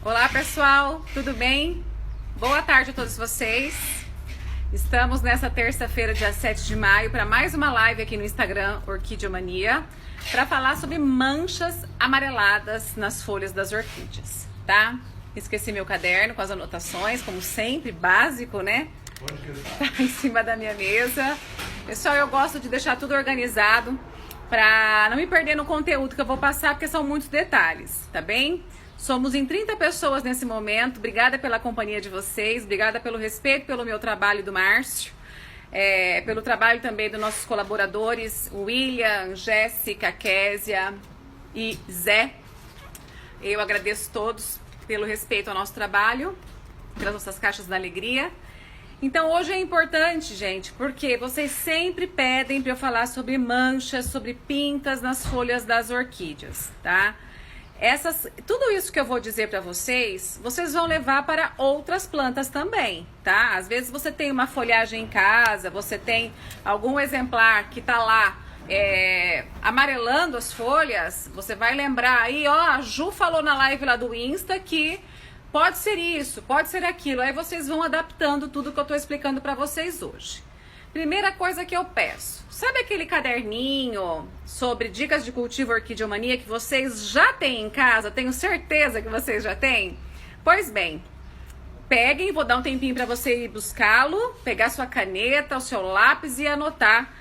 Olá pessoal, tudo bem? Boa tarde a todos vocês. Estamos nessa terça-feira, dia 7 de maio, para mais uma live aqui no Instagram Orquidiomania, para falar sobre manchas amareladas nas folhas das orquídeas, tá? Esqueci meu caderno com as anotações, como sempre, básico, né? Tá em cima da minha mesa. Pessoal, eu gosto de deixar tudo organizado para não me perder no conteúdo que eu vou passar, porque são muitos detalhes, tá bem? Somos em 30 pessoas nesse momento. Obrigada pela companhia de vocês, obrigada pelo respeito pelo meu trabalho, do Márcio, pelo trabalho também dos nossos colaboradores, William, Jéssica, Késia e Zé. Eu agradeço todos pelo respeito ao nosso trabalho, pelas nossas caixas da alegria. Então hoje é importante, gente, porque vocês sempre pedem para eu falar sobre manchas, sobre pintas nas folhas das orquídeas, tá? Tudo isso que eu vou dizer para vocês, vocês vão levar para outras plantas também, tá? Às vezes você tem uma folhagem em casa, você tem algum exemplar que tá lá amarelando as folhas, você vai lembrar aí, ó, a Ju falou na live lá do Insta que pode ser isso, pode ser aquilo. Aí vocês vão adaptando tudo que eu tô explicando para vocês hoje. Primeira coisa que eu peço, sabe aquele caderninho sobre dicas de cultivo Orquidiomania que vocês já têm em casa? Tenho certeza que vocês já têm. Pois bem, peguem, vou dar um tempinho para você ir buscá-lo, pegar sua caneta, o seu lápis e anotar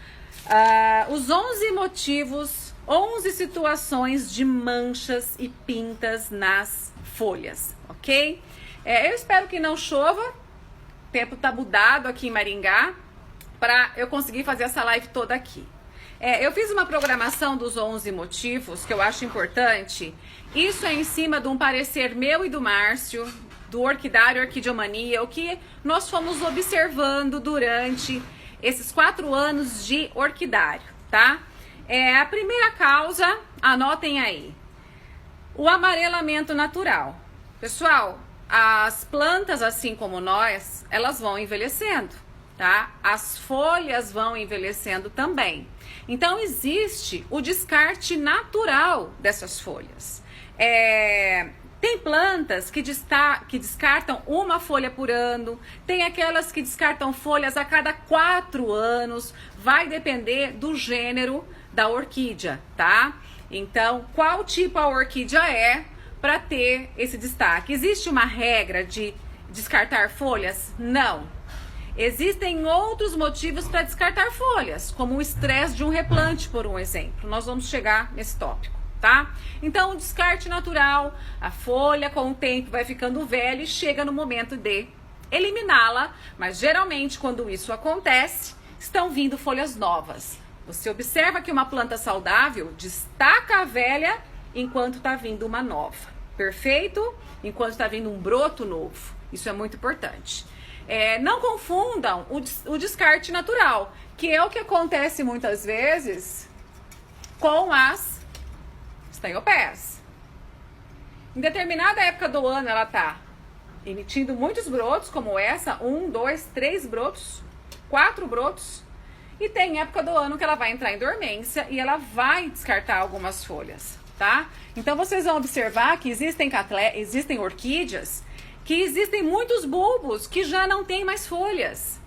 os 11 motivos, 11 situações de manchas e pintas nas folhas, ok? Eu espero que não chova, o tempo tá mudado aqui em Maringá, para eu conseguir fazer essa live toda aqui. Eu fiz uma programação dos 11 motivos que eu acho importante. Isso é em cima de um parecer meu e do Márcio, do Orquidário Orquidiomania, o que nós fomos observando durante esses 4 anos de orquidário, tá? A primeira causa, anotem aí, o amarelamento natural. Pessoal, as plantas, assim como nós, elas vão envelhecendo, tá? As folhas vão envelhecendo também. Então existe o descarte natural dessas folhas. Tem plantas que descartam uma folha por ano, tem aquelas que descartam folhas a cada 4 anos, vai depender do gênero da orquídea, tá? Então, qual tipo a orquídea é para ter esse destaque? Existe uma regra de descartar folhas? Não. Existem outros motivos para descartar folhas, como o estresse de um replante, por um exemplo. Nós vamos chegar nesse tópico, tá? Então, o descarte natural, a folha com o tempo vai ficando velha e chega no momento de eliminá-la, mas geralmente quando isso acontece, estão vindo folhas novas. Você observa que uma planta saudável destaca a velha enquanto está vindo uma nova. Perfeito? Enquanto está vindo um broto novo. Isso é muito importante. Não confundam o descarte natural, que é o que acontece muitas vezes com as estaiopeias. Em determinada época do ano ela está emitindo muitos brotos, como essa, 1, 2, 3 brotos, 4 brotos, e tem época do ano que ela vai entrar em dormência e ela vai descartar algumas folhas, tá? Então vocês vão observar que existem orquídeas que existem muitos bulbos que já não tem mais folhas.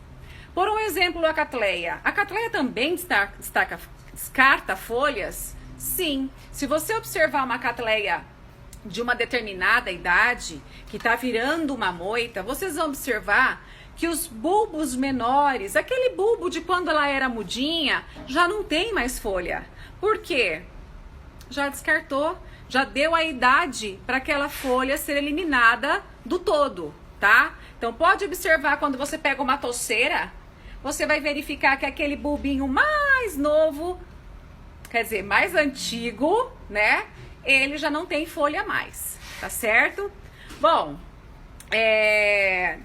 Por um exemplo, a catleia. A catleia também descarta folhas? Sim. Se você observar uma catleia de uma determinada idade, que está virando uma moita, vocês vão observar que os bulbos menores, aquele bulbo de quando ela era mudinha, já não tem mais folha. Por quê? Já descartou, já deu a idade para aquela folha ser eliminada do todo, tá? Então pode observar quando você pega uma toceira, você vai verificar que aquele bulbinho mais novo, quer dizer, mais antigo, né? Ele já não tem folha mais, tá certo? Bom,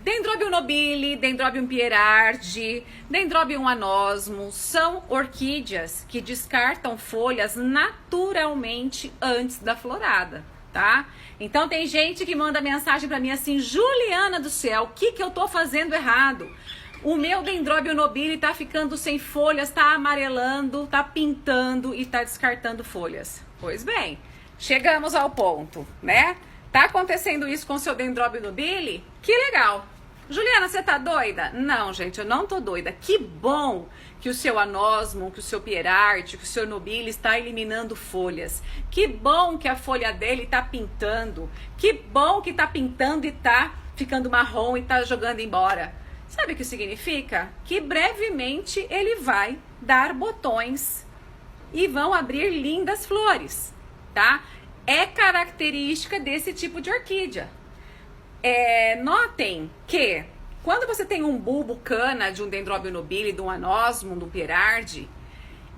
Dendrobium nobile, Dendrobium pierardi, Dendrobium anosmo são orquídeas que descartam folhas naturalmente antes da florada, tá? Então tem gente que manda mensagem pra mim assim: Juliana do céu, o que eu tô fazendo errado? O meu Dendrobium nobile tá ficando sem folhas, tá amarelando, tá pintando e tá descartando folhas. Pois bem, chegamos ao ponto, né? Tá acontecendo isso com o seu Dendrobium nobile? Que legal! Juliana, você tá doida? Não, gente, eu não tô doida. Que bom que o seu Anosmum, que o seu Pierarte, que o seu nobile está eliminando folhas. Que bom que a folha dele tá pintando. Que bom que tá pintando e tá ficando marrom e tá jogando embora. Sabe o que significa? Que brevemente ele vai dar botões e vão abrir lindas flores, tá? É característica desse tipo de orquídea. Notem que quando você tem um bulbo cana de um Dendrobium nobile, de um Anosmum, do Pierarte,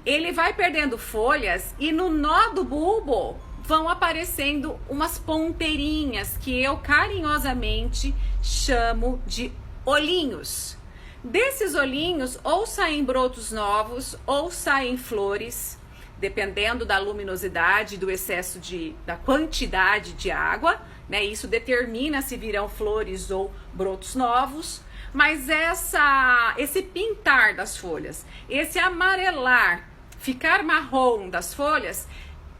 ele vai perdendo folhas e no nó do bulbo vão aparecendo umas ponteirinhas que eu carinhosamente chamo de olhinhos. Desses olhinhos ou saem brotos novos ou saem flores, dependendo da luminosidade, do excesso da quantidade de água, né? Isso determina se virão flores ou brotos novos. Mas esse pintar das folhas, esse amarelar, ficar marrom das folhas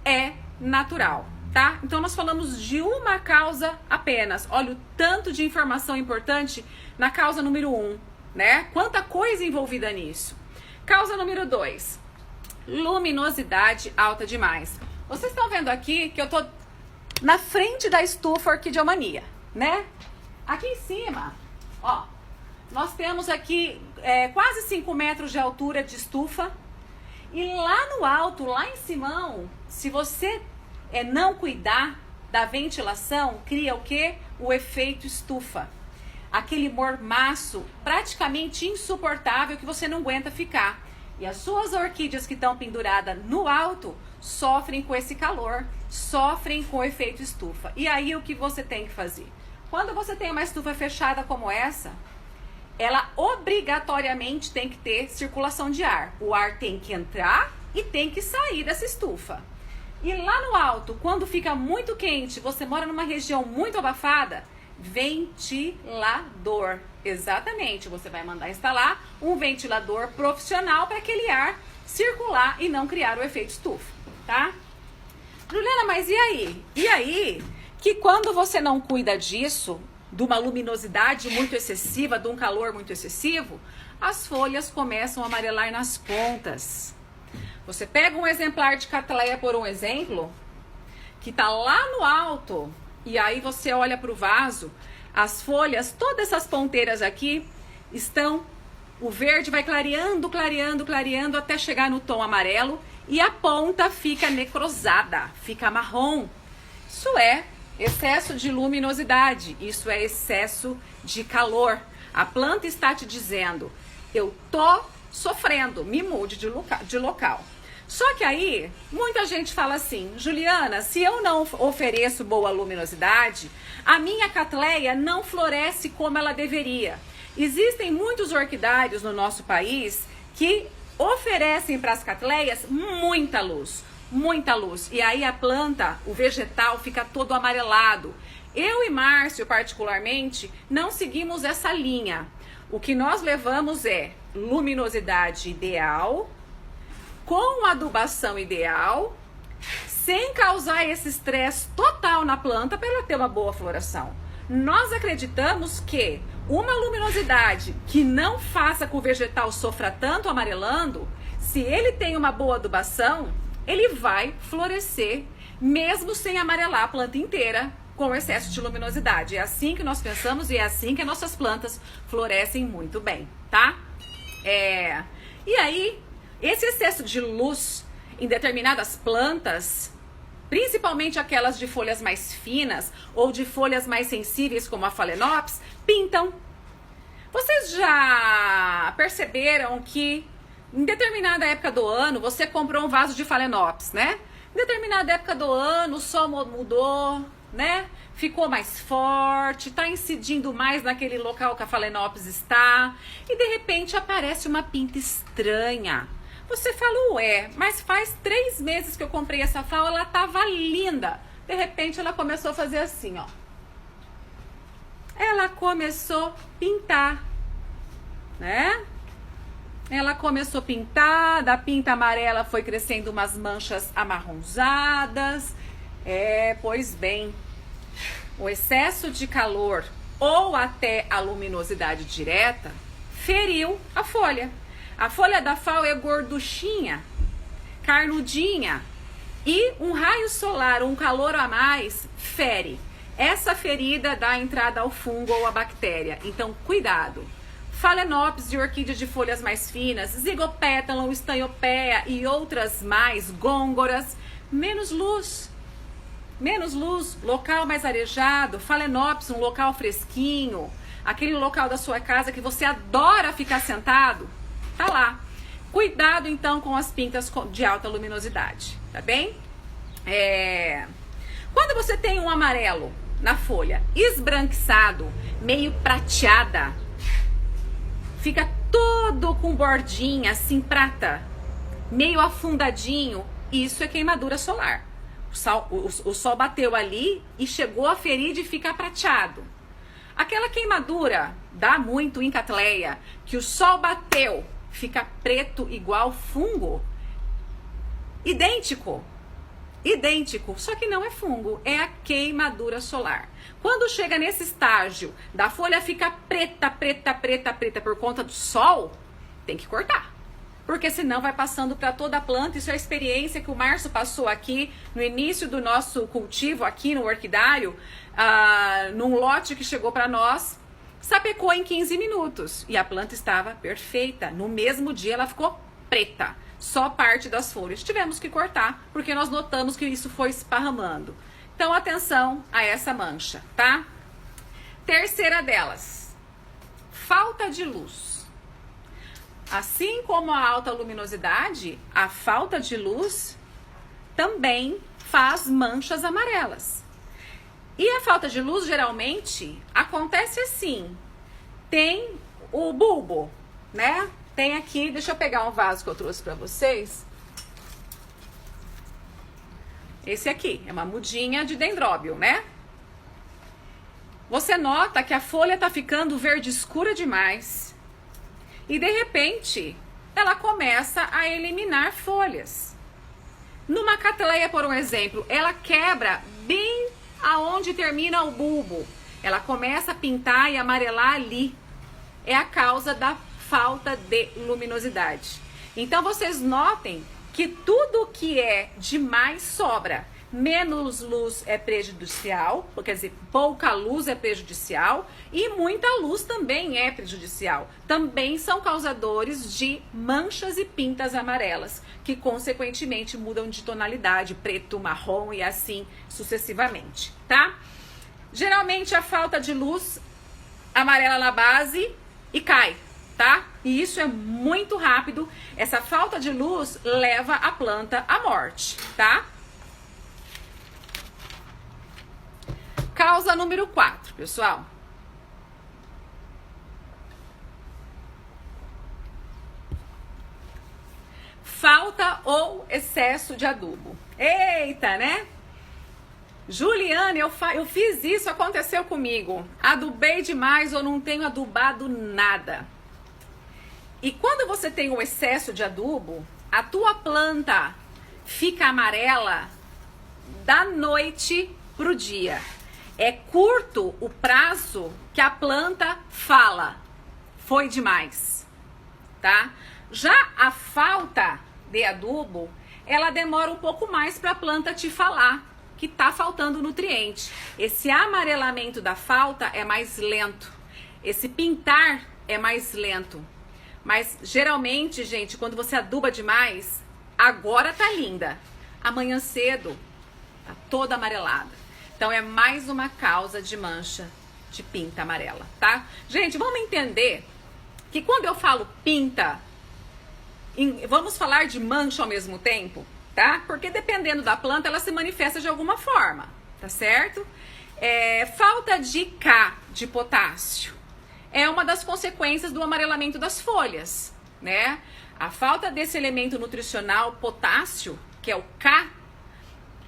é natural, tá? Então nós falamos de uma causa apenas. Olha o tanto de informação importante na causa número 1, né? Quanta coisa envolvida nisso. Causa número 2. Luminosidade alta demais. Vocês estão vendo aqui que eu tô na frente da estufa Orquideomania, né? Aqui em cima, ó, nós temos aqui quase 5 metros de altura de estufa. E lá no alto, lá em cima, se você não cuidar da ventilação, cria o quê? O efeito estufa. Aquele mormaço praticamente insuportável que você não aguenta ficar. E as suas orquídeas que estão penduradas no alto sofrem com esse calor, sofrem com o efeito estufa. E aí o que você tem que fazer? Quando você tem uma estufa fechada como essa, ela obrigatoriamente tem que ter circulação de ar. O ar tem que entrar e tem que sair dessa estufa. E lá no alto, quando fica muito quente, você mora numa região muito abafada, ventilador. Exatamente, você vai mandar instalar um ventilador profissional para aquele ar circular e não criar o efeito estufa, tá? Juliana, mas e aí? E aí que quando você não cuida disso, de uma luminosidade muito excessiva, de um calor muito excessivo, as folhas começam a amarelar nas pontas. Você pega um exemplar de Cattleya, por um exemplo, que tá lá no alto, e aí você olha para o vaso, as folhas, todas essas ponteiras aqui estão, o verde vai clareando, clareando, clareando até chegar no tom amarelo e a ponta fica necrosada, fica marrom. Isso é excesso de luminosidade, isso é excesso de calor. A planta está te dizendo, eu tô sofrendo, me mude de local. Só que aí, muita gente fala assim, Juliana, se eu não ofereço boa luminosidade, a minha Cattleya não floresce como ela deveria. Existem muitos orquidários no nosso país que oferecem para as Cattleyas muita luz. Muita luz. E aí a planta, o vegetal, fica todo amarelado. Eu e Márcio, particularmente, não seguimos essa linha. O que nós levamos é luminosidade ideal, com adubação ideal, sem causar esse estresse total na planta para ela ter uma boa floração. Nós acreditamos que uma luminosidade que não faça com que o vegetal sofra tanto amarelando, se ele tem uma boa adubação, ele vai florescer, mesmo sem amarelar a planta inteira com excesso de luminosidade. É assim que nós pensamos e é assim que as nossas plantas florescem muito bem, tá? E aí, esse excesso de luz em determinadas plantas, principalmente aquelas de folhas mais finas ou de folhas mais sensíveis como a Phalaenopsis, pintam. Vocês já perceberam que em determinada época do ano, você comprou um vaso de Phalaenopsis, né? Em determinada época do ano, o sol mudou, né? Ficou mais forte, tá incidindo mais naquele local que a Phalaenopsis está. E de repente aparece uma pinta estranha. Você fala, ué, mas faz 3 meses que eu comprei essa Phal, ela tava linda. De repente ela começou a fazer assim, ó. Ela começou a pintar, né? Ela começou a pintar, da pinta amarela foi crescendo umas manchas amarronzadas. Pois bem, o excesso de calor ou até a luminosidade direta feriu a folha. A folha da FAO é gorduchinha, carnudinha, e um raio solar, um calor a mais, fere. Essa ferida dá entrada ao fungo ou à bactéria. Então, cuidado. Phalaenopsis de orquídea de folhas mais finas, zigopétala, estanhopeia e outras mais, gôngoras, menos luz, local mais arejado, Phalaenopsis, um local fresquinho, aquele local da sua casa que você adora ficar sentado, tá lá. Cuidado então com as pintas de alta luminosidade, tá bem? Quando você tem um amarelo na folha esbranquiçado, meio prateada, fica todo com bordinha assim prata, meio afundadinho, isso é queimadura solar. O sol bateu ali e chegou a ferir de ficar prateado. Aquela queimadura dá muito em Cattleya, que o sol bateu, fica preto igual fungo. Idêntico, só que não é fungo, é a queimadura solar. Quando chega nesse estágio da folha fica preta por conta do sol, tem que cortar. Porque senão vai passando para toda a planta. Isso é a experiência que o Márcio passou aqui no início do nosso cultivo, aqui no orquidário, num lote que chegou para nós, sapecou em 15 minutos e a planta estava perfeita. No mesmo dia ela ficou preta, só parte das folhas. Tivemos que cortar porque nós notamos que isso foi esparramando. Então atenção a essa mancha, tá? Terceira delas, falta de luz. Assim como a alta luminosidade, a falta de luz também faz manchas amarelas. E a falta de luz geralmente acontece assim. Tem o bulbo, né? Tem aqui, deixa eu pegar um vaso que eu trouxe para vocês. Esse aqui é uma mudinha de dendróbio, né? Você nota que a folha tá ficando verde escura demais. E de repente, ela começa a eliminar folhas. Numa Cattleya, por um exemplo, ela quebra bem aonde termina o bulbo. Ela começa a pintar e amarelar ali. É a causa da falta de luminosidade. Então vocês notem que tudo que é demais sobra. Menos luz é prejudicial, quer dizer, pouca luz é prejudicial e muita luz também é prejudicial. Também são causadores de manchas e pintas amarelas, que consequentemente mudam de tonalidade, preto, marrom e assim sucessivamente, tá? Geralmente a falta de luz amarela na base e cai, tá? E isso é muito rápido. Essa falta de luz leva a planta à morte, tá? Causa número 4, pessoal. Falta ou excesso de adubo. Eita, né? Juliana, eu fiz isso, aconteceu comigo. Adubei demais ou não tenho adubado nada. E quando você tem o excesso de adubo, a tua planta fica amarela da noite pro dia. É curto o prazo que a planta fala, foi demais, tá? Já a falta de adubo, ela demora um pouco mais para a planta te falar que tá faltando nutriente. Esse amarelamento da falta é mais lento, esse pintar é mais lento. Mas geralmente, gente, quando você aduba demais, agora tá linda, amanhã cedo tá toda amarelada. Então, é mais uma causa de mancha de pinta amarela, tá? Gente, vamos entender que quando eu falo pinta, vamos falar de mancha ao mesmo tempo, tá? Porque dependendo da planta, ela se manifesta de alguma forma, tá certo? Falta de K, de potássio, é uma das consequências do amarelamento das folhas, né? A falta desse elemento nutricional, potássio, que é o K,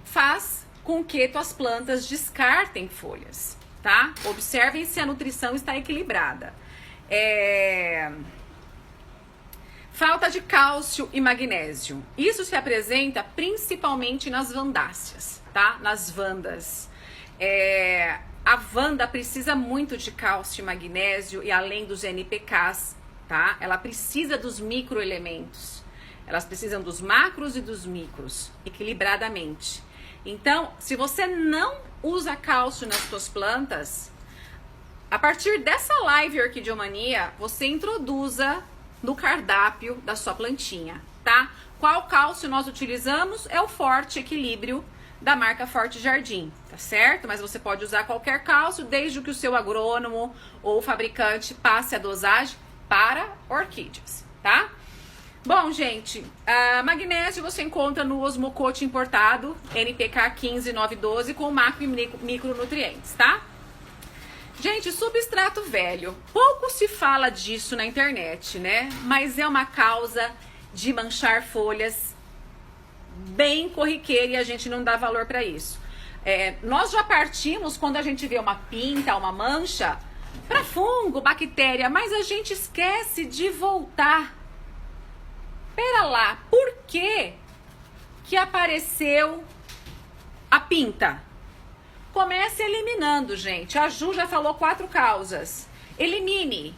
faz com que tuas plantas descartem folhas, tá? Observem se a nutrição está equilibrada. Falta de cálcio e magnésio. Isso se apresenta principalmente nas vandáceas, tá? Nas vandas. a Wanda precisa muito de cálcio e magnésio e além dos NPKs, tá? Ela precisa dos microelementos. Elas precisam dos macros e dos micros, equilibradamente. Então, se você não usa cálcio nas suas plantas, a partir dessa live Orquideomania, você introduza no cardápio da sua plantinha, tá? Qual cálcio nós utilizamos? É o Forte Equilíbrio da marca Forte Jardim, tá certo? Mas você pode usar qualquer cálcio, desde que o seu agrônomo ou fabricante passe a dosagem para orquídeas, tá? Bom, gente, magnésio você encontra no Osmocote importado, NPK 15912, com macro e micronutrientes, tá? Gente, substrato velho. Pouco se fala disso na internet, né? Mas é uma causa de manchar folhas bem corriqueira e a gente não dá valor para isso. Nós já partimos, quando a gente vê uma pinta, uma mancha, para fungo, bactéria, mas a gente esquece de voltar. Pera lá, por que que apareceu a pinta? Comece eliminando, gente. A Ju já falou 4 causas. Elimine.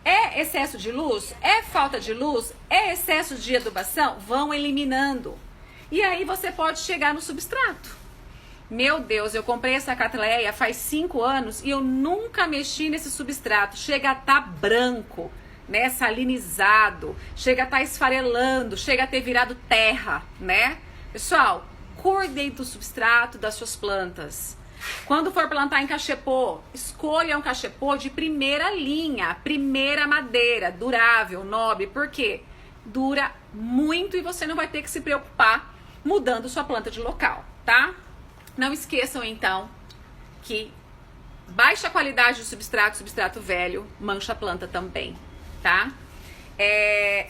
É excesso de luz? É falta de luz? É excesso de adubação? Vão eliminando. E aí você pode chegar no substrato. Meu Deus, eu comprei essa catleia faz 5 anos e eu nunca mexi nesse substrato. Chega a estar branco, né? Salinizado. Chega a estar esfarelando. Chega a ter virado terra, né? Pessoal, cuidem do substrato das suas plantas. Quando for plantar em cachepô, escolha um cachepô de primeira linha, primeira madeira, durável, nobre. Por quê? Dura muito e você não vai ter que se preocupar mudando sua planta de local, tá? Não esqueçam, então, que baixa qualidade do substrato velho, mancha a planta também, tá?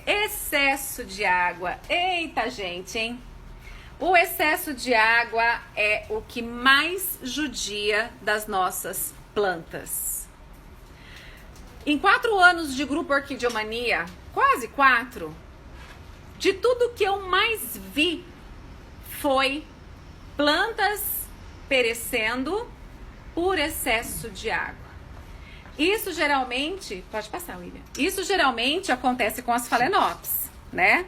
Excesso de água. Eita, gente, hein? O excesso de água é o que mais judia das nossas plantas. Em 4 anos de Grupo Orquideomania, quase 4, de tudo que eu mais vi foi plantas perecendo por excesso de água. Isso geralmente, pode passar, William. Isso geralmente acontece com as Phalaenopsis, né?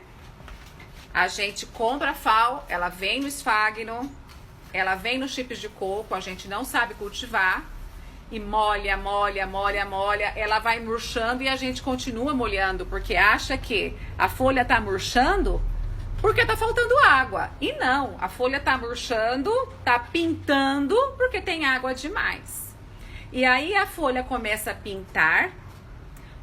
A gente compra a FAO, ela vem no esfagno, ela vem nos chips de coco, a gente não sabe cultivar, e molha, ela vai murchando e a gente continua molhando, porque acha que a folha tá murchando porque tá faltando água. E não, a folha tá murchando, tá pintando porque tem água demais. E aí a folha começa a pintar,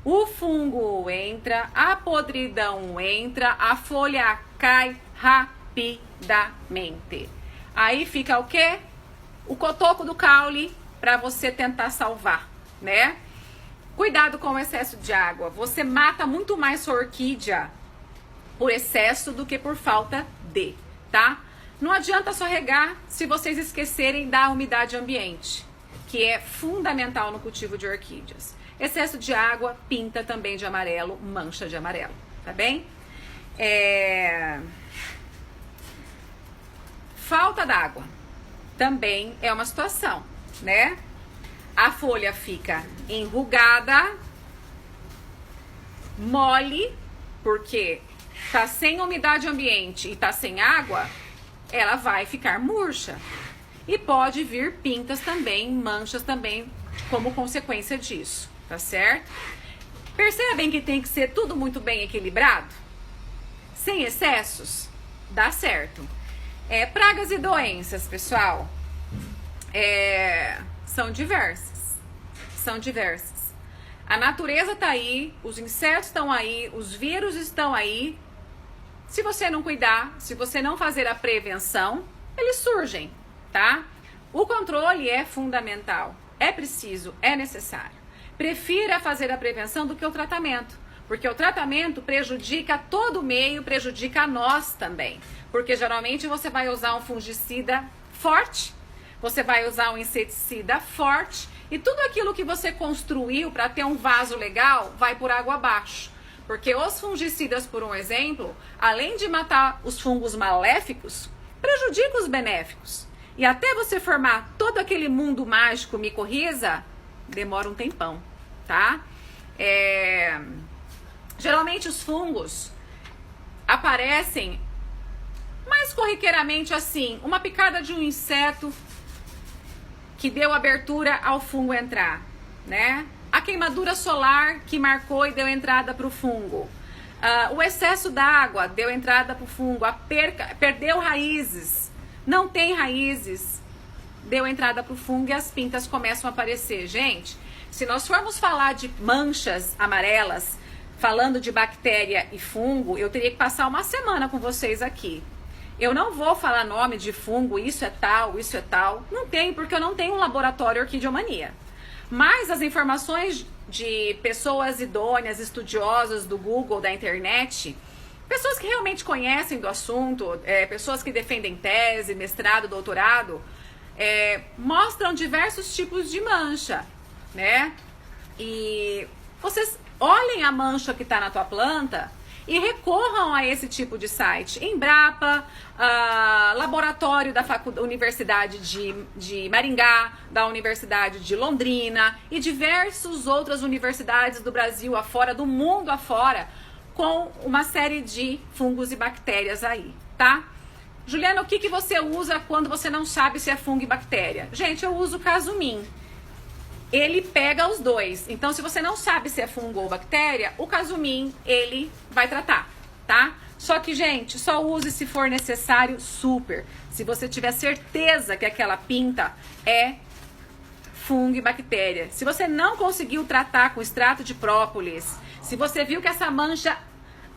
o fungo entra, a podridão entra, a folha cai rapidamente. Aí fica o quê? O cotoco do caule para você tentar salvar, né? Cuidado com o excesso de água. Você mata muito mais sua orquídea por excesso do que por falta de, tá? Não adianta só regar se vocês esquecerem da umidade ambiente, que é fundamental no cultivo de orquídeas. Excesso de água pinta também de amarelo, mancha de amarelo, tá bem? Falta d'água também é uma situação, né? A folha fica enrugada, mole, porque tá sem umidade ambiente e tá sem água, ela vai ficar murcha. E pode vir pintas também, manchas também, como consequência disso, tá certo? Percebem que tem que ser tudo muito bem equilibrado? Sem excessos? Dá certo. Pragas e doenças, pessoal, são diversas. São diversas. A natureza tá aí, os insetos estão aí, os vírus estão aí. Se você não cuidar, se você não fazer a prevenção, eles surgem, tá? O controle é fundamental, é preciso, é necessário. Prefira fazer a prevenção do que o tratamento, porque o tratamento prejudica todo o meio, prejudica a nós também. Porque geralmente você vai usar um fungicida forte, você vai usar um inseticida forte, e tudo aquilo que você construiu para ter um vaso legal vai por água abaixo. Porque os fungicidas, por um exemplo, além de matar os fungos maléficos, prejudicam os benéficos. E até você formar todo aquele mundo mágico micorriza, demora um tempão, tá? Geralmente os fungos aparecem mais corriqueiramente assim, uma picada de um inseto que deu abertura ao fungo entrar, né? A queimadura solar que marcou e deu entrada para o fungo. O excesso d'água deu entrada para o fungo. Perdeu raízes, não tem raízes, deu entrada para o fungo e as pintas começam a aparecer. Gente, se nós formos falar de manchas amarelas, falando de bactéria e fungo, eu teria que passar uma semana com vocês aqui. Eu não vou falar nome de fungo, isso é tal, isso é tal. Não tem, porque eu não tenho um laboratório Orquidiomania. Mas as informações de pessoas idôneas, estudiosas do Google, da internet, pessoas que realmente conhecem do assunto, pessoas que defendem tese, mestrado, doutorado, mostram diversos tipos de mancha, né? E vocês olhem a mancha que está na tua planta e recorram a esse tipo de site. Embrapa, laboratório da Universidade de Maringá, da Universidade de Londrina e diversas outras universidades do Brasil afora, do mundo afora, com uma série de fungos e bactérias aí, tá? Juliana, o que você usa quando você não sabe se é fungo e bactéria? Gente, eu uso Casumim. Ele pega os dois. Então, se você não sabe se é fungo ou bactéria, o Casumim, ele vai tratar, tá? Só que, gente, só use se for necessário, super. Se você tiver certeza que aquela pinta é fungo e bactéria. Se você não conseguiu tratar com extrato de própolis, se você viu que essa mancha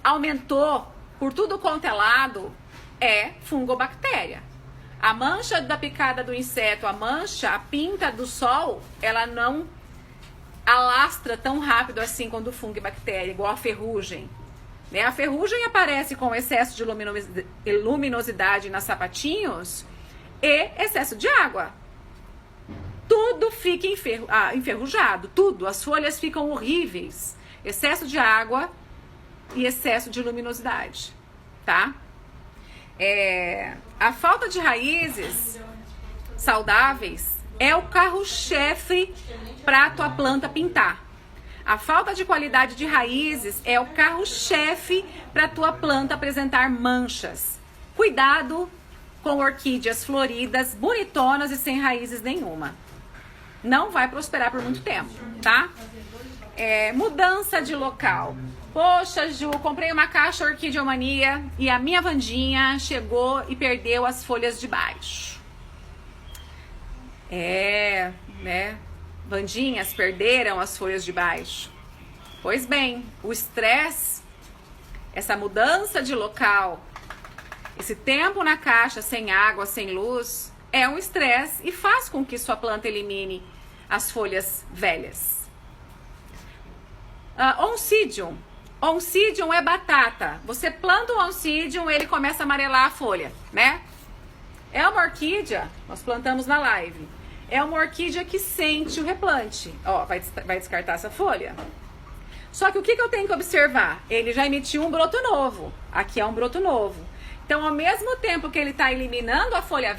aumentou por tudo quanto é lado, é fungo ou bactéria. A mancha da picada do inseto, a pinta do sol, ela não alastra tão rápido assim quando fungo e bactéria, igual a ferrugem. Né? A ferrugem aparece com excesso de luminosidade nas sapatinhos e excesso de água. Tudo fica enferrujado, tudo. As folhas ficam horríveis. Excesso de água e excesso de luminosidade, tá? A falta de raízes saudáveis é o carro-chefe para a tua planta pintar. A falta de qualidade de raízes é o carro-chefe para a tua planta apresentar manchas. Cuidado com orquídeas floridas, bonitonas e sem raízes nenhuma. Não vai prosperar por muito tempo, tá? Mudança de local. Poxa, Ju, comprei uma caixa Orquidiomania e a minha Vandinha chegou e perdeu as folhas de baixo. Né? Vandinhas perderam as folhas de baixo. Pois bem, o estresse, essa mudança de local, esse tempo na caixa sem água, sem luz, é um estresse e faz com que sua planta elimine as folhas velhas. Oncidium. Oncidium é batata. Você planta o Oncidium, ele começa a amarelar a folha, né? É uma orquídea, nós plantamos na live. É uma orquídea que sente o replante. Ó, vai descartar essa folha. Só que o que eu tenho que observar? Ele já emitiu um broto novo. Aqui é um broto novo. Então, ao mesmo tempo que ele está eliminando a folha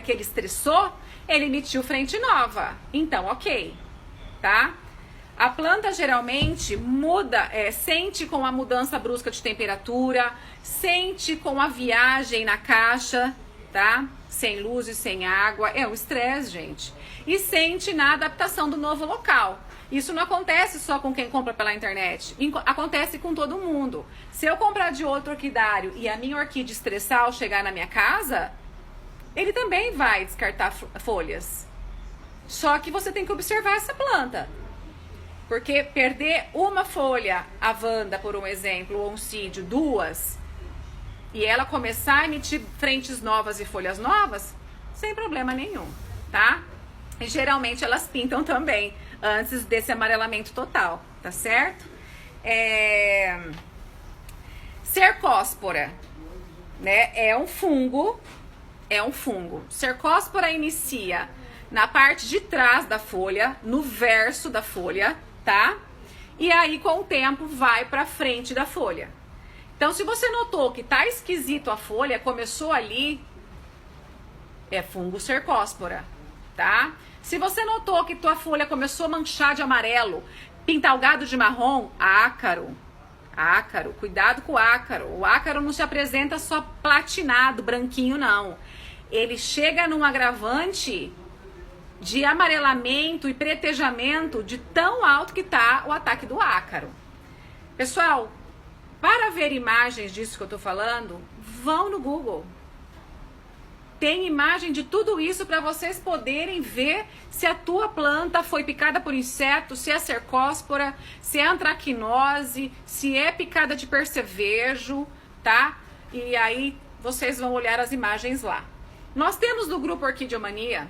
que ele estressou, ele emitiu frente nova. Então, ok, tá? A planta geralmente muda, sente com a mudança brusca de temperatura, sente com a viagem na caixa, tá? Sem luz e sem água, é um estresse, gente. E sente na adaptação do novo local. Isso não acontece só com quem compra pela internet, acontece com todo mundo. Se eu comprar de outro orquidário e a minha orquídea estressar ao chegar na minha casa, ele também vai descartar folhas. Só que você tem que observar essa planta. Porque perder uma folha, a Wanda, por um exemplo, ou Oncídio, duas, e ela começar a emitir frentes novas e folhas novas, sem problema nenhum, tá? E geralmente elas pintam também, antes desse amarelamento total, tá certo? Cercóspora, né? É um fungo. Cercóspora inicia na parte de trás da folha, no verso da folha, tá? E aí, com o tempo, vai pra frente da folha. Então, se você notou que tá esquisito a folha, começou ali, É fungo cercóspora, tá? Se você notou que tua folha começou a manchar de amarelo, pintalgado de marrom, ácaro. Ácaro, cuidado com o ácaro. O ácaro não se apresenta só platinado, branquinho, não. Ele chega num agravante de amarelamento e pretejamento de tão alto que tá o ataque do ácaro. Pessoal, para ver imagens disso que eu tô falando, vão no Google. Tem imagem de tudo isso para vocês poderem ver se a tua planta foi picada por inseto, se é cercóspora, se é antracnose, se é picada de percevejo, tá? E aí vocês vão olhar as imagens lá. Nós temos no grupo Orquideomania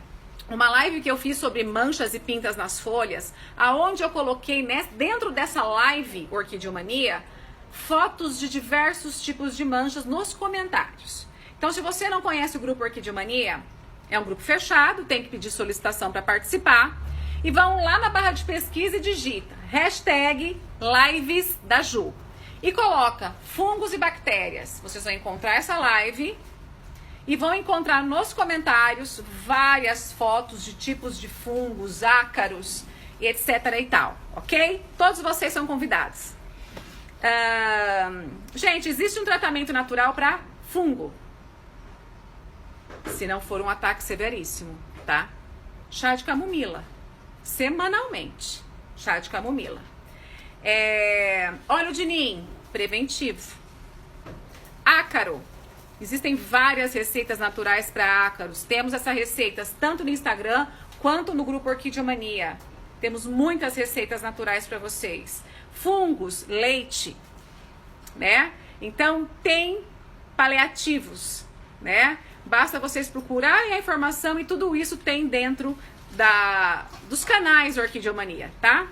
uma live que eu fiz sobre manchas e pintas nas folhas, aonde eu coloquei dentro dessa live Orquideomania fotos de diversos tipos de manchas nos comentários. Então, se você não conhece o grupo Orquideomania, é um grupo fechado, tem que pedir solicitação para participar. E vão lá na barra de pesquisa e digita #lives da Ju. E coloca fungos e bactérias. Vocês vão encontrar essa live e vão encontrar nos comentários várias fotos de tipos de fungos, ácaros e etc e tal, ok? Todos vocês são convidados. Gente, existe um tratamento natural para fungo. Se não for um ataque severíssimo, tá? Chá de camomila. Semanalmente. Chá de camomila. Óleo de nim. Preventivo. Ácaro. Existem várias receitas naturais para ácaros. Temos essas receitas tanto no Instagram quanto no grupo Orquideomania. Temos muitas receitas naturais para vocês. Fungos, leite, né? Então, tem paliativos, né? Basta vocês procurarem a informação e tudo isso tem dentro dos canais Orquideomania, tá?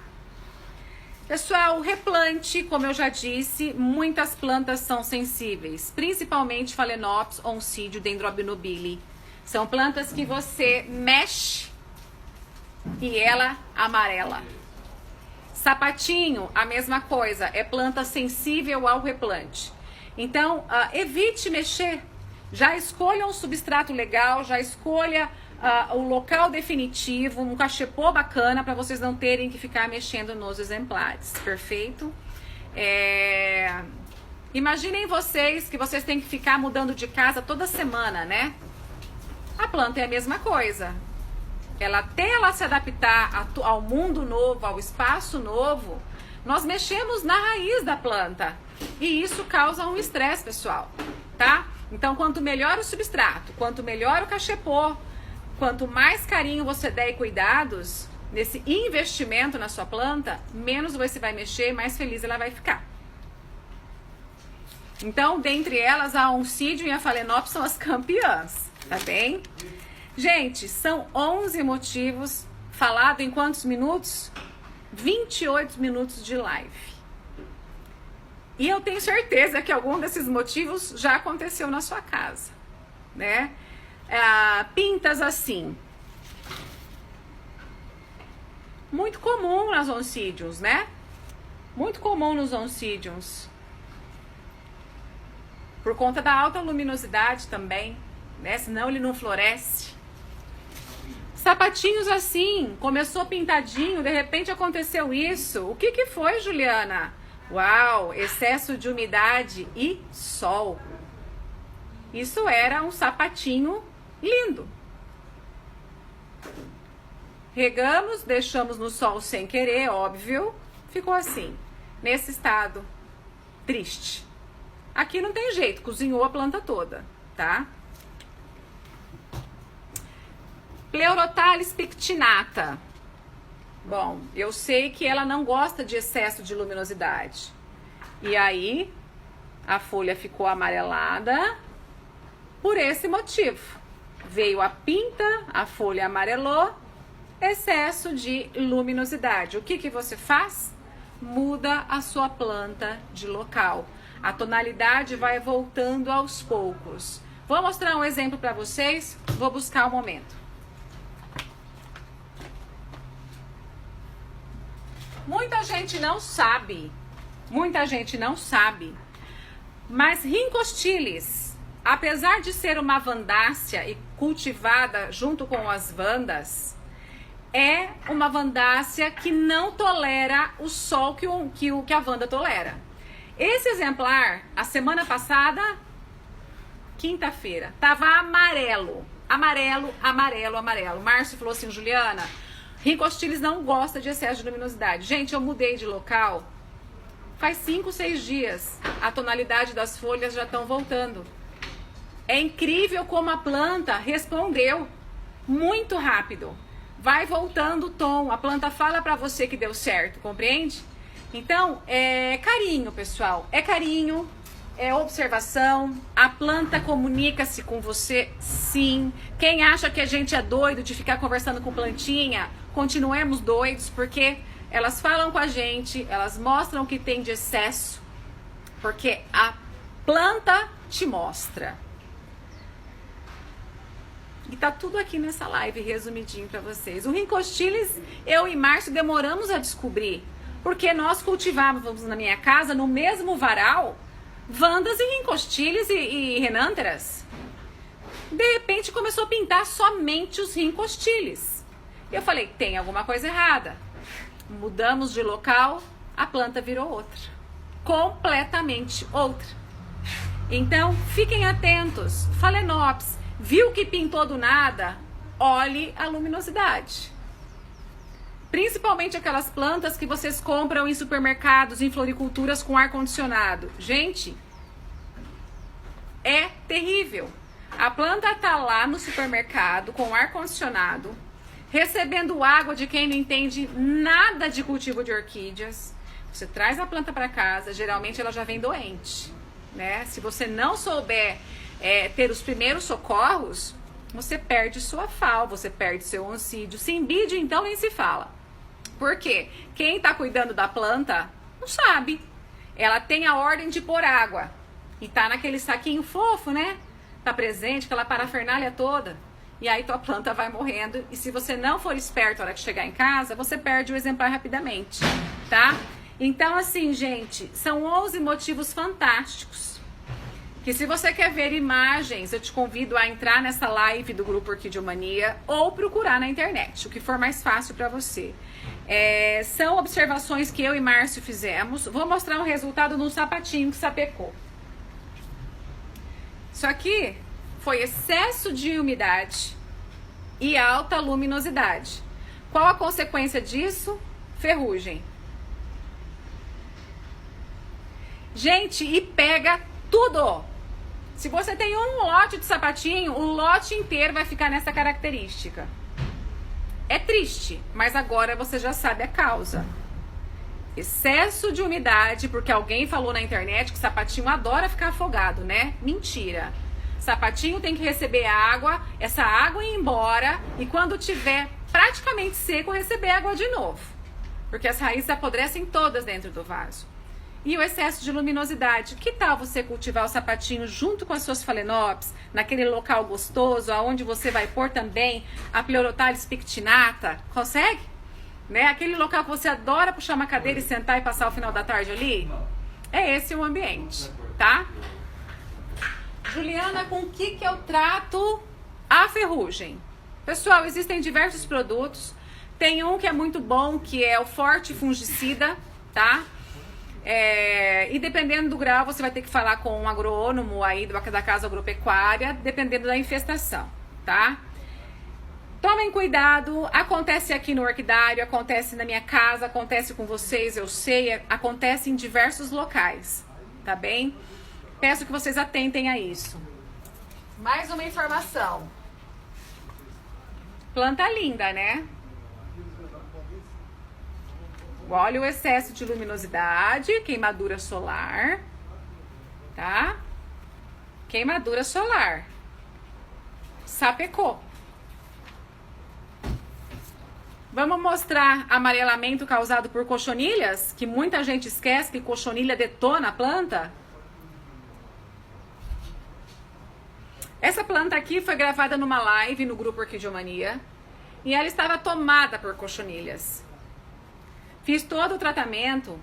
Pessoal, replante, como eu já disse, muitas plantas são sensíveis, principalmente Phalaenopsis, Oncidio, Dendrobinobile. São plantas que você mexe e ela amarela. Sapatinho, a mesma coisa, é planta sensível ao replante. Então, evite mexer. Já escolha um substrato legal, já escolha o local definitivo, um cachepô bacana para vocês não terem que ficar mexendo nos exemplares, perfeito? Imaginem vocês que vocês têm que ficar mudando de casa toda semana, né? A planta é a mesma coisa. Até ela se adaptar ao mundo novo, ao espaço novo, nós mexemos na raiz da planta. E isso causa um estresse, pessoal, tá? Então, quanto melhor o substrato, quanto melhor o cachepô, quanto mais carinho você der e cuidados nesse investimento na sua planta, menos você vai mexer, mais feliz ela vai ficar. Então, dentre elas, a Oncidio e a Phalaenopsis são as campeãs, tá bem? Gente, são 11 motivos, falado em quantos minutos? 28 minutos de live. E eu tenho certeza que algum desses motivos já aconteceu na sua casa, né? Pintas assim. Muito comum nas Oncidiums, né? Muito comum nos Oncidiums. Por conta da alta luminosidade também, né? Senão ele não floresce. Sapatinhos assim, começou pintadinho, de repente aconteceu isso. O que foi, Juliana? Uau, excesso de umidade e sol. Isso era um sapatinho lindo. Regamos, deixamos no sol sem querer, óbvio. Ficou assim, nesse estado triste. Aqui não tem jeito, cozinhou a planta toda, tá? Pleurothales pectinata. Bom, eu sei que ela não gosta de excesso de luminosidade. E aí, a folha ficou amarelada por esse motivo. Veio a pinta, a folha amarelou, excesso de luminosidade. O que você faz? Muda a sua planta de local. A tonalidade vai voltando aos poucos. Vou mostrar um exemplo para vocês, vou buscar um momento. Muita gente não sabe, mas Rhincostilis, apesar de ser uma vandácea e cultivada junto com as vandas, é uma vandácea que não tolera o sol que a vanda tolera. Esse exemplar, a semana passada, quinta-feira, tava amarelo. Amarelo, amarelo, amarelo. Márcio falou assim, Juliana, Rincostilis não gosta de excesso de luminosidade. Gente, eu mudei de local faz 5, 6 dias. A tonalidade das folhas já estão voltando. É incrível como a planta respondeu muito rápido. Vai voltando o tom, a planta fala pra você que deu certo, compreende? Então, é carinho, pessoal, é carinho, é observação, a planta comunica-se com você, sim. Quem acha que a gente é doido de ficar conversando com plantinha, continuemos doidos, porque elas falam com a gente, elas mostram o que tem de excesso, porque a planta te mostra. E tá tudo aqui nessa live, resumidinho pra vocês. O Rincostilis, eu e Márcio demoramos a descobrir. Porque nós cultivávamos na minha casa, no mesmo varal, vandas e Rincostilis e renânteras. De repente começou a pintar somente os Rincostilis. Eu falei, tem alguma coisa errada. Mudamos de local, a planta virou outra. Completamente outra. Então, fiquem atentos. Phalaenopsis. Viu que pintou do nada? Olhe a luminosidade. Principalmente aquelas plantas que vocês compram em supermercados, em floriculturas com ar-condicionado. Gente, é terrível. A planta tá lá no supermercado com ar-condicionado, recebendo água de quem não entende nada de cultivo de orquídeas. Você traz a planta para casa, geralmente ela já vem doente, né? Se você não souber ter os primeiros socorros, você perde sua FAO, você perde seu oncídio. Cimbídio, então, nem se fala. Por quê? Quem está cuidando da planta não sabe. Ela tem a ordem de pôr água. E tá naquele saquinho fofo, né? Tá presente, aquela parafernália toda. E aí tua planta vai morrendo. E se você não for esperto na hora que chegar em casa, você perde o exemplar rapidamente, tá? Então, assim, gente, são 11 motivos fantásticos. Que se você quer ver imagens, eu te convido a entrar nessa live do Grupo Orquidiomania ou procurar na internet, o que for mais fácil para você. São observações que eu e Márcio fizemos. Vou mostrar um resultado no sapatinho que sapecou. Isso aqui foi excesso de umidade e alta luminosidade. Qual a consequência disso? Ferrugem. Gente, e pega tudo! Se você tem um lote de sapatinho, o lote inteiro vai ficar nessa característica. É triste, mas agora você já sabe a causa. Excesso de umidade, porque alguém falou na internet que sapatinho adora ficar afogado, né? Mentira. Sapatinho tem que receber água, essa água ir embora e quando tiver praticamente seco, receber água de novo. Porque as raízes apodrecem todas dentro do vaso. E o excesso de luminosidade. Que tal você cultivar o sapatinho junto com as suas Phalaenopsis, naquele local gostoso, aonde você vai pôr também a Pleurotalis pictinata? Consegue? Né? Aquele local que você adora puxar uma cadeira e sentar e passar o final da tarde ali? É esse o ambiente, tá? Juliana, com o que eu trato a ferrugem? Pessoal, existem diversos produtos. Tem um que é muito bom, que é o Forte Fungicida, tá? E dependendo do grau, você vai ter que falar com um agrônomo aí da casa agropecuária, dependendo da infestação, tá? Tomem cuidado, acontece aqui no orquidário, acontece na minha casa, acontece com vocês, eu sei, acontece em diversos locais, tá bem? Peço que vocês atentem a isso. Mais uma informação. Planta linda, né? Olha o excesso de luminosidade, queimadura solar, tá? Queimadura solar. Sapecou. Vamos mostrar amarelamento causado por cochonilhas, que muita gente esquece que cochonilha detona a planta. Essa planta aqui foi gravada numa live no Grupo Orquidiomania e ela estava tomada por cochonilhas. Fiz todo o tratamento,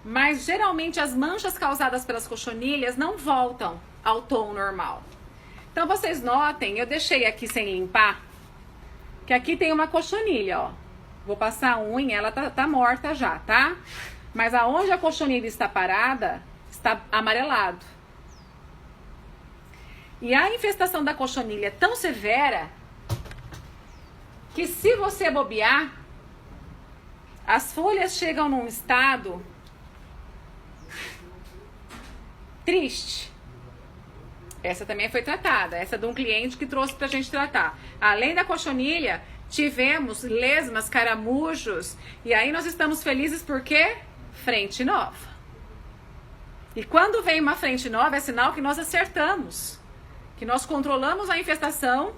mas geralmente as manchas causadas pelas cochonilhas não voltam ao tom normal. Então vocês notem, eu deixei aqui sem limpar, que aqui tem uma cochonilha, ó. Vou passar a unha, ela tá morta já, tá? Mas aonde a cochonilha está parada, está amarelado. E a infestação da cochonilha é tão severa que se você bobear, as folhas chegam num estado triste. Essa também foi tratada. Essa é de um cliente que trouxe pra gente tratar. Além da cochonilha, tivemos lesmas, caramujos. E aí nós estamos felizes porque frente nova. E quando vem uma frente nova, é sinal que nós acertamos. Que nós controlamos a infestação.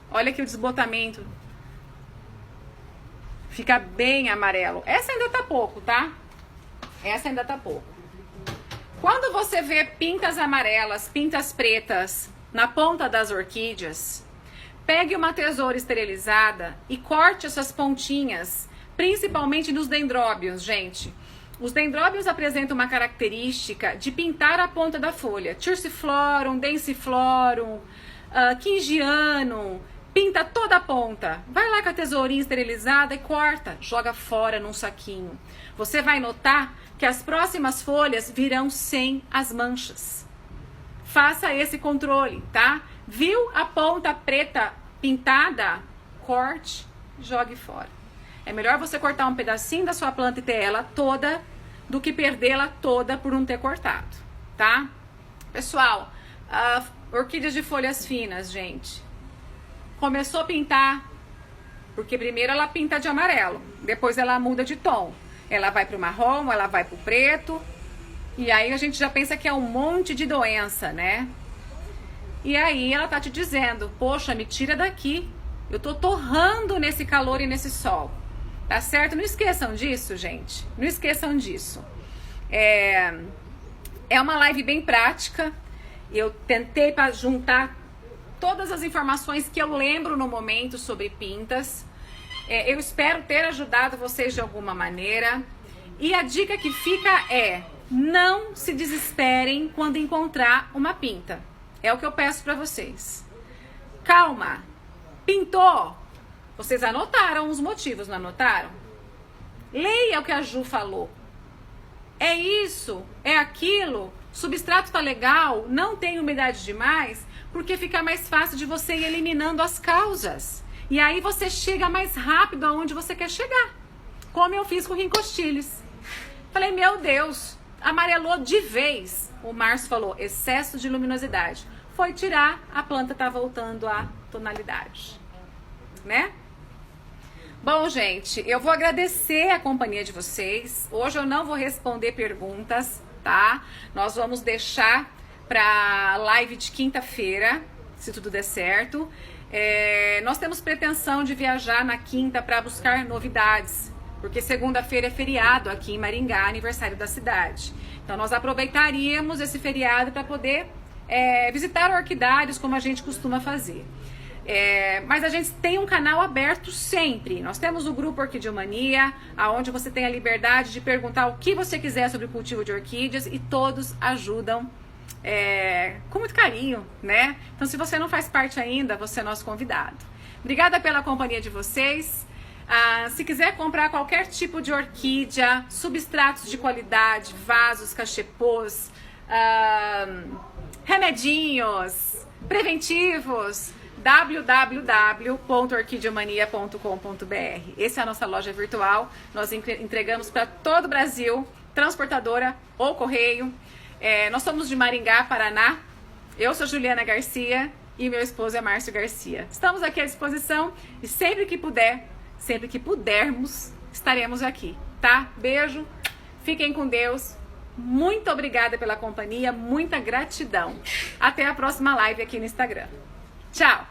Olha aqui o desbotamento. Fica bem amarelo. Essa ainda tá pouco, tá? Essa ainda tá pouco. Quando você vê pintas amarelas, pintas pretas na ponta das orquídeas, pegue uma tesoura esterilizada e corte essas pontinhas, principalmente nos dendróbios, gente. Os dendróbios apresentam uma característica de pintar a ponta da folha. Thyrsiphlorum, Densiflorum, Kingianum, pinta toda a ponta. Vai lá com a tesourinha esterilizada e corta, joga fora num saquinho. Você vai notar que as próximas folhas virão sem as manchas. Faça esse controle, tá? Viu a ponta preta pintada? Corte, jogue fora. É melhor você cortar um pedacinho da sua planta e ter ela toda do que perdê-la toda por não ter cortado, tá? Pessoal, orquídeas de folhas finas, gente. Começou a pintar, porque primeiro ela pinta de amarelo, depois ela muda de tom. Ela vai pro marrom, ela vai pro preto, e aí a gente já pensa que é um monte de doença, né? E aí ela tá te dizendo, poxa, me tira daqui, eu tô torrando nesse calor e nesse sol. Tá certo? Não esqueçam disso, gente. Não esqueçam disso. É uma live bem prática. Eu tentei para juntar todas as informações que eu lembro no momento sobre pintas. Eu espero ter ajudado vocês de alguma maneira. E a dica que fica é: não se desesperem quando encontrar uma pinta. É o que eu peço para vocês. Calma. Pintou. Vocês anotaram os motivos, não anotaram? Leia o que a Ju falou. É isso, é aquilo, substrato tá legal, não tem umidade demais, porque fica mais fácil de você ir eliminando as causas. E aí você chega mais rápido aonde você quer chegar. Como eu fiz com o Rincostilis. Falei, meu Deus, amarelou de vez. O Márcio falou, excesso de luminosidade. Foi tirar, a planta tá voltando à tonalidade. Né? Bom, gente, eu vou agradecer a companhia de vocês. Hoje eu não vou responder perguntas, tá? Nós vamos deixar para live de quinta-feira, se tudo der certo. Nós temos pretensão de viajar na quinta para buscar novidades, porque segunda-feira é feriado aqui em Maringá, aniversário da cidade. Então nós aproveitaríamos esse feriado para poder visitar orquidários como a gente costuma fazer. Mas a gente tem um canal aberto sempre. Nós temos o grupo Orquidiomania, onde você tem a liberdade de perguntar o que você quiser sobre o cultivo de orquídeas e todos ajudam com muito carinho, né? Então, se você não faz parte ainda, você é nosso convidado. Obrigada pela companhia de vocês. Se quiser comprar qualquer tipo de orquídea, substratos de qualidade, vasos, cachepôs, remedinhos, preventivos, www.orquidiomania.com.br. Essa é a nossa loja virtual. Nós entregamos para todo o Brasil, transportadora ou correio. Nós somos de Maringá, Paraná. Eu sou Juliana Garcia e meu esposo é Márcio Garcia. Estamos aqui à disposição e sempre que pudermos, estaremos aqui, tá? Beijo, fiquem com Deus. Muito obrigada pela companhia, muita gratidão. Até a próxima live aqui no Instagram. Tchau!